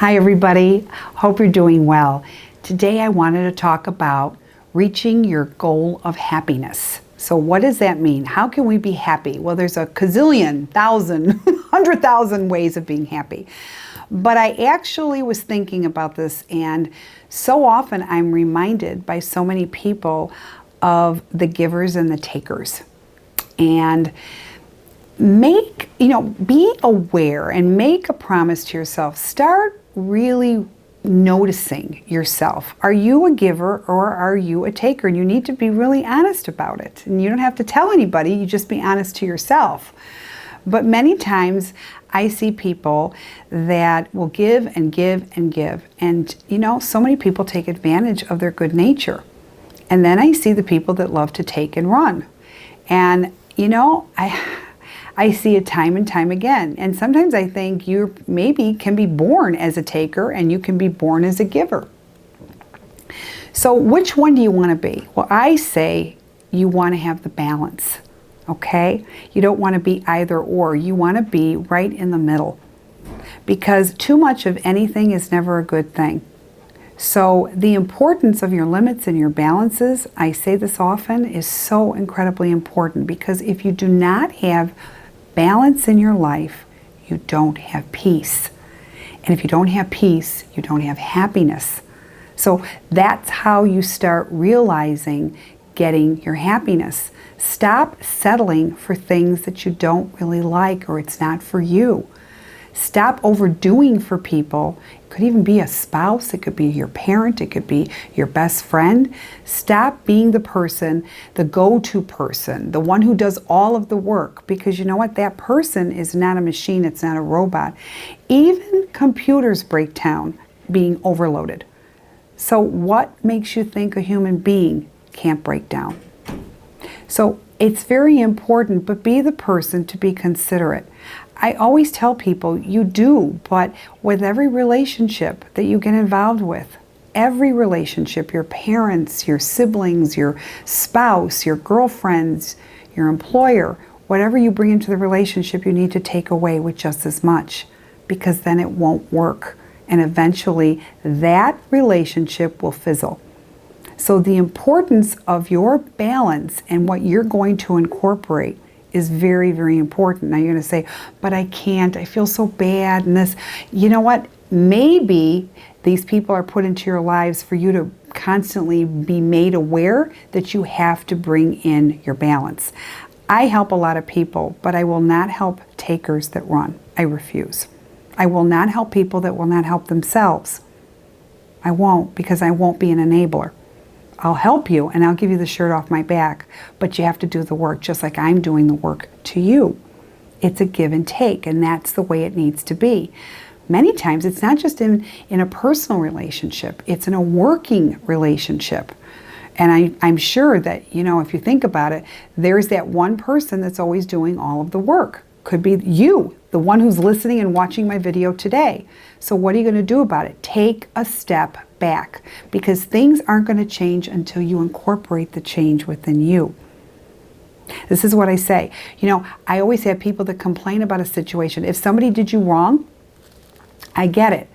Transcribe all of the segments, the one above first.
Hi everybody, hope you're doing well. Today I wanted to talk about reaching your goal of happiness. So what does that mean? How can we be happy? Well, there's a gazillion, thousand, 100,000 ways of being happy. But I actually was thinking about this, and so often I'm reminded by so many people of the givers and the takers. And be aware and make a promise to yourself. Start really noticing yourself. Are you a giver or are you a taker? And you need to be really honest about it. And you don't have to tell anybody, you just be honest to yourself. But many times I see people that will give and give and give. And so many people take advantage of their good nature. And then I see the people that love to take and run. And I see it time and time again. And sometimes I think you maybe can be born as a taker and you can be born as a giver. So which one do you want to be? Well, I say you want to have the balance, okay? You don't want to be either or. You want to be right in the middle, because too much of anything is never a good thing. So the importance of your limits and your balances, I say this often, is so incredibly important, because if you do not have balance in your life, you don't have peace. And if you don't have peace, you don't have happiness. So that's how you start realizing getting your happiness. Stop settling for things that you don't really like or it's not for you. Stop overdoing for people. It could even be a spouse, it could be your parent, it could be your best friend. Stop being the person, the go-to person, the one who does all of the work, because you know what? That person is not a machine, it's not a robot. Even computers break down being overloaded. So what makes you think a human being can't break down? So it's very important, but be the person to be considerate. I always tell people you do, but with every relationship that you get involved with, every relationship, your parents, your siblings, your spouse, your girlfriends, your employer, whatever you bring into the relationship, you need to take away with just as much, because then it won't work. And eventually that relationship will fizzle. So the importance of your balance and what you're going to incorporate is very, very important. Now you're going to say, but I can't, I feel so bad and this. You know what? Maybe these people are put into your lives for you to constantly be made aware that you have to bring in your balance. I help a lot of people, but I will not help takers that run. I refuse. I will not help people that will not help themselves. I won't, because I won't be an enabler. I'll help you and I'll give you the shirt off my back, but you have to do the work just like I'm doing the work to you. It's a give and take, and that's the way it needs to be. Many times it's not just in a personal relationship, it's in a working relationship. And I'm sure that, if you think about it, there's that one person that's always doing all of the work. Could be you, the one who's listening and watching my video today. So what are you going to do about it? Take a step back, because things aren't going to change until you incorporate the change within you. This is what I say. I always have people that complain about a situation. If somebody did you wrong, I get it.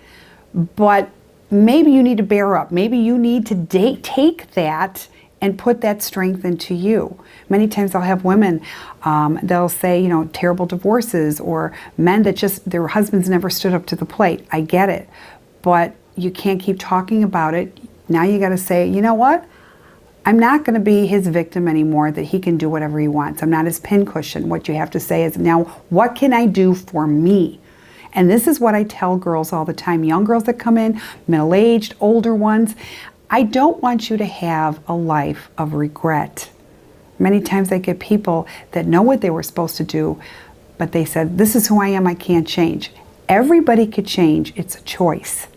But maybe you need to bear up. Maybe you need to take that and put that strength into you. Many times I'll have women, they'll say, terrible divorces, or men that just, their husbands never stood up to the plate. I get it. But you can't keep talking about it. Now you got to say, you know what? I'm not going to be his victim anymore, that he can do whatever he wants. I'm not his pincushion. What you have to say is, now what can I do for me? And this is what I tell girls all the time, young girls that come in, middle-aged, older ones. I don't want you to have a life of regret. Many times I get people that know what they were supposed to do, but they said, this is who I am, I can't change. Everybody could change, it's a choice.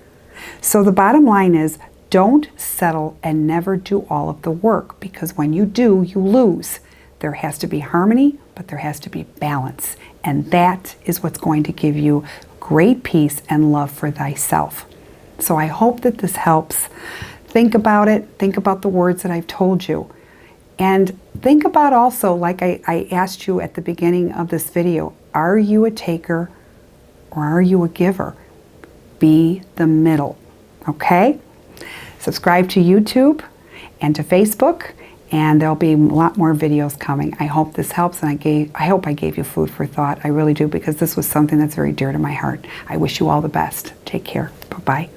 So the bottom line is, don't settle and never do all of the work, because when you do, you lose. There has to be harmony, but there has to be balance. And that is what's going to give you great peace and love for thyself. So I hope that this helps. Think about it. Think about the words that I've told you. And think about also, like I asked you at the beginning of this video, are you a taker or are you a giver? be the middle. Okay? Subscribe to YouTube and to Facebook, and there'll be a lot more videos coming. I hope this helps, and I hope I gave you food for thought. I really do, because this was something that's very dear to my heart. I wish you all the best. Take care. Bye-bye.